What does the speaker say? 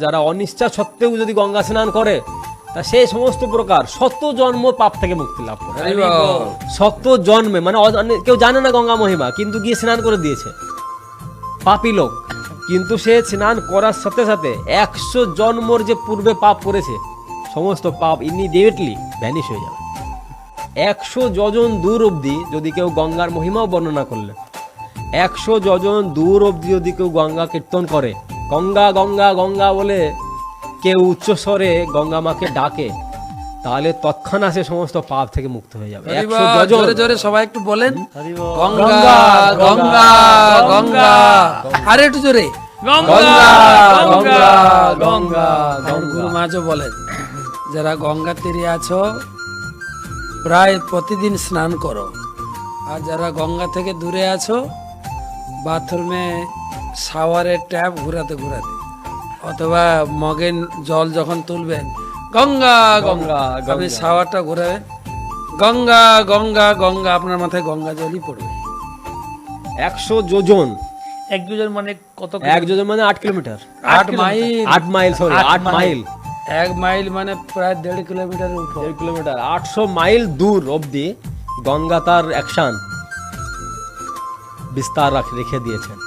যারা অনিচ্ছা সত্ত্বেও যদি গঙ্গা স্নান করে তা সেই সমস্ত প্রকার শত জন্ম পাপ থেকে মুক্তি লাভ করে। শত জন্মে মানে কেউ জানে না গঙ্গা মহিমা, কিন্তু গিয়ে স্নান করে দিয়েছে, পাপী লোক, কিন্তু সে স্নান করার সাথে সাথে 100 জন্মর যে পূর্বে পাপ করেছে সমস্ত পাপ ইমিডিয়েটলি ভ্যানিশ হয়ে যাবে। 100 যোজন দূর অবধি যদি কেউ গঙ্গার মহিমাও বর্ণনা করলে, 100 যোজন দূর অবধি যদি কেউ গঙ্গা কীর্তন করে, গঙ্গা গঙ্গা গঙ্গা বলে কেউ উচ্চস্বরে গঙ্গা মাকে ডাকে, তাহলে তৎক্ষণাৎ সে সমস্ত পাপ থেকে মুক্ত হয়ে যাবে। 100 যোজন। জোরে জোরে সবাই একটু বলেন গঙ্গা গঙ্গা গঙ্গা, আরে একটু জোরে গঙ্গা গঙ্গা গঙ্গা গুরু মাঝও বলেন, যারা গঙ্গা তীরে আছো প্রায় প্রতিদিন স্নান করো, আর যারা গঙ্গা থেকে দূরে আছো বাথরুমে শাওয়ারের ট্যাপ ঘুরাতে ঘুরাতে অথবা মগে জল যখন তুলবেন গঙ্গা গঙ্গা, আপনি শাওয়ারটা ঘুরাবেন গঙ্গা গঙ্গা গঙ্গা, আপনার মাথায় গঙ্গা জলই পড়বে। 100 যোজন, এক দুজন মানে কত? 1 যোজন মানে 8 kilometre, 8 mile, 8 mile, sorry 8 mile, 1 mile মানে প্রায় 1.5 কিলোমিটারের উপর। 1.5 কিলোমিটার, 800 মাইল দূর অবধি গঙ্গা তার অ্যাকশন বিস্তার রেখে দিয়েছেন।